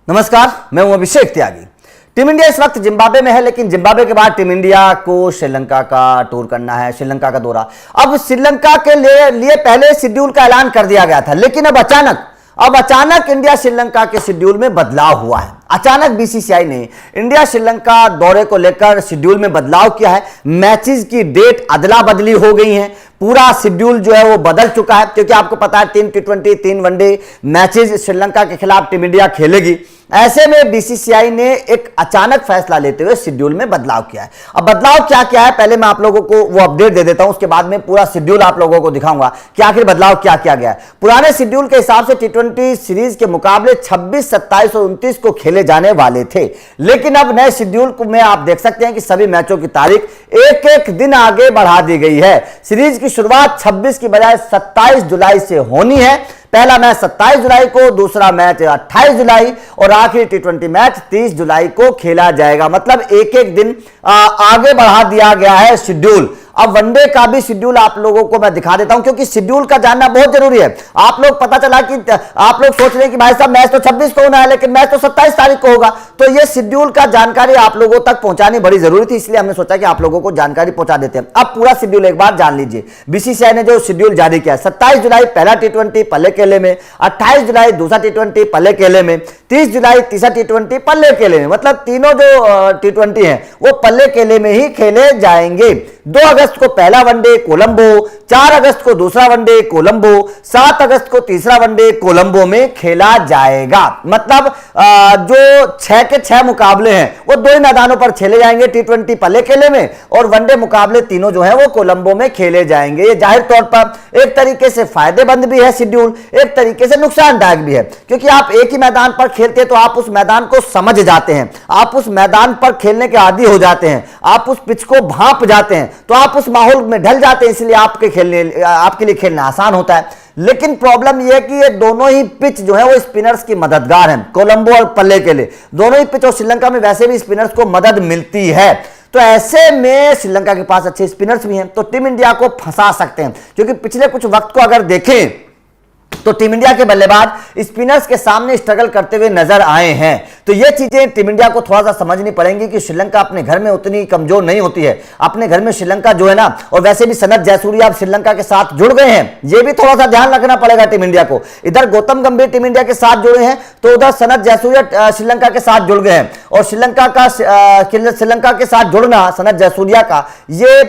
नमस्कार, मैं हूं अभिषेक त्यागी। टीम इंडिया इस वक्त जिम्बाब्वे में है, लेकिन जिम्बाब्वे के बाद टीम इंडिया को श्रीलंका का टूर करना है, श्रीलंका का दौरा। अब श्रीलंका के लिए पहले शेड्यूल का ऐलान कर दिया गया था, लेकिन अब अचानक इंडिया श्रीलंका के शेड्यूल में बदलाव हुआ है। अचानक बीसीसीआई ने इंडिया श्रीलंका दौरे को लेकर शेड्यूल में बदलाव किया है। मैचेस की डेट अदला बदली हो गई है, पूरा शेड्यूल जो है वो बदल चुका है, क्योंकि आपको पता है 3 T20 3 वनडे मैचेस श्रीलंका के खिलाफ टीम इंडिया खेलेगी। ऐसे में बीसीसीआई ने एक अचानक फैसला लेते हुए शेड्यूल में बदलाव किया है। अब बदलाव क्या क्या है, पहले मैं आप लोगों को वो अपडेट दे देता हूं, उसके बाद में पूरा शेड्यूल आप लोगों को दिखाऊंगा कि आखिर बदलाव क्या किया गया है। पुराने शेड्यूल के हिसाब से T20 सीरीज के मुकाबले 26, 27 और 29 को खेले जाने वाले थे, लेकिन अब नए शेड्यूल में आप देख सकते हैं कि सभी मैचों की तारीख एक एक दिन आगे बढ़ा दी गई है। सीरीज की शुरुआत 26 की बजाय 27 जुलाई से होनी है। पहला मैच 27 जुलाई को, दूसरा मैच 28 जुलाई और आखिरी T20 मैच 30 जुलाई को खेला जाएगा। मतलब एक एक दिन आगे बढ़ा दिया गया है शेड्यूल। अब वनडे का भी शेड्यूल आप लोगों को मैं दिखा देता हूं, क्योंकि शेड्यूल का जानना बहुत जरूरी है। आप लोग पता चला कि आप लोग सोच रहे हैं कि भाई साहब मैच तो 26 को होना है, लेकिन मैच तो 27 तारीख को होगा। तो ये शेड्यूल का जानकारी आप लोगों तक पहुंचानी बड़ी जरूरी थी, इसलिए हमने सोचा कि आप लोगों को जानकारी पहुंचा देते हैं। अब पूरा शेड्यूल एक बार जान लीजिए। बीसीसीआई ने जो शेड्यूल जारी किया, 27 जुलाई पहला T20 पल्ले केले में, 28 जुलाई दूसरा T20 पल्ले केले में, 30 जुलाई तीसरा T20 पल्ले केले में। मतलब तीनों जो T20 हैं वो पल्ले केले में ही खेले जाएंगे। 2 अगस्त को पहला वनडे कोलंबो, 4 अगस्त को दूसरा वनडे कोलंबो, 7 अगस्त को तीसरा वनडे कोलंबो में खेला जाएगा। मतलब जो 6 के 6 मुकाबले हैं वो 2 ही मैदानों पर खेले जाएंगे, T20 पल्ले केले में और वनडे मुकाबले तीनों जो है वो कोलंबो में खेले जाएंगे। ये जाहिर तौर पर एक तरीके से फायदेमंद भी है शेड्यूल, एक तरीके से नुकसानदायक भी है, क्योंकि आप एक ही मैदान पर खेलते हैं तो आप उस मैदान को समझ जाते हैं, आप उस मैदान पर खेलने के आदी हो जाते हैं, आप उस पिच को भांप जाते हैं, तो आप उस माहौल में ढल जाते हैं, इसलिए आपके लिए खेलना आसान होता है। लेकिन प्रॉब्लम यह है कि ये दोनों ही पिच जो है वो स्पिनर्स की मददगार हैं, कोलंबो और पल्ले केले दोनों ही पिच, और श्रीलंका में वैसे भी स्पिनर्स को मदद मिलती है। तो ऐसे में श्रीलंका के पास अच्छे स्पिनर्स भी हैं, तो टीम इंडिया को फंसा सकते हैं, क्योंकि पिछले कुछ वक्त को अगर देखें तो टीम इंडिया के बल्लेबाज स्पिनर्स के सामने स्ट्रगल करते हुए नजर आए हैं। तो ये चीजें टीम इंडिया को थोड़ा सा समझनी पड़ेंगी कि श्रीलंका अपने घर में उतनी कमजोर नहीं होती है। अपने घर में श्रीलंका जो है ना, और वैसे भी सनत जयसूर्या अब श्रीलंका के साथ जुड़ गए हैं, ये भी थोड़ा सा ध्यान रखना पड़ेगा टीम इंडिया को। इधर गौतम गंभीर टीम इंडिया के साथ जुड़े हैं, तो उधर सनत जयसूर्या श्रीलंका के साथ जुड़ गए हैं, और श्रीलंका के साथ जुड़ना सनत जयसूर्या का ये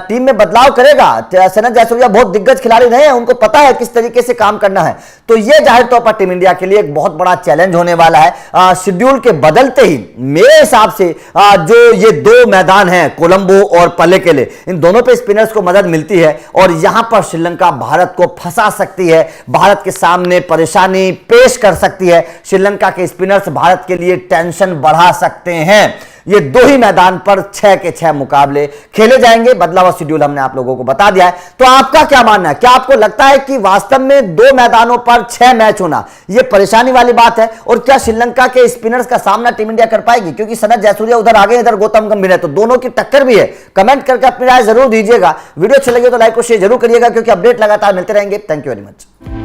टीम में बदलाव करेगा। सनत जयसूर्या बहुत दिग्गज खिलाड़ी रहे हैं, उनको पता है किस तरीके से काम करना है। तो यह जाहिर तौर पर टीम इंडिया के लिए एक बहुत बड़ा चैलेंज होने वाला है। शेड्यूल के बदलते ही मेरे हिसाब से जो ये 2 मैदान हैं कोलंबो और पल्ले केले, इन दोनों पे स्पिनर्स को मदद मिलती है, और यहां पर श्रीलंका भारत को फंसा सकती है, भारत के सामने परेशानी पेश कर सकती है। श्रीलंका के स्पिनर्स भारत के लिए टेंशन बढ़ा सकते हैं। ये 2 ही मैदान पर 6 के 6 मुकाबले खेले जाएंगे। बदला हुआ शेड्यूल हमने आप लोगों को बता दिया है। तो आपका क्या मानना है? क्या आपको लगता है कि वास्तव में 2 मैदानों पर 6 मैच होना ये परेशानी वाली बात है? और क्या श्रीलंका के स्पिनर्स का सामना टीम इंडिया कर पाएगी? क्योंकि सनत जयसूर्या उधर आगे, इधर गौतम गंभीर है, तो दोनों की टक्कर भी है। कमेंट करके अपनी राय जरूर दीजिएगा। वीडियो अच्छी लगी तो लाइक और शेयर जरूर करिएगा, क्योंकि अपडेट लगातार मिलते रहेंगे। Thank you very much.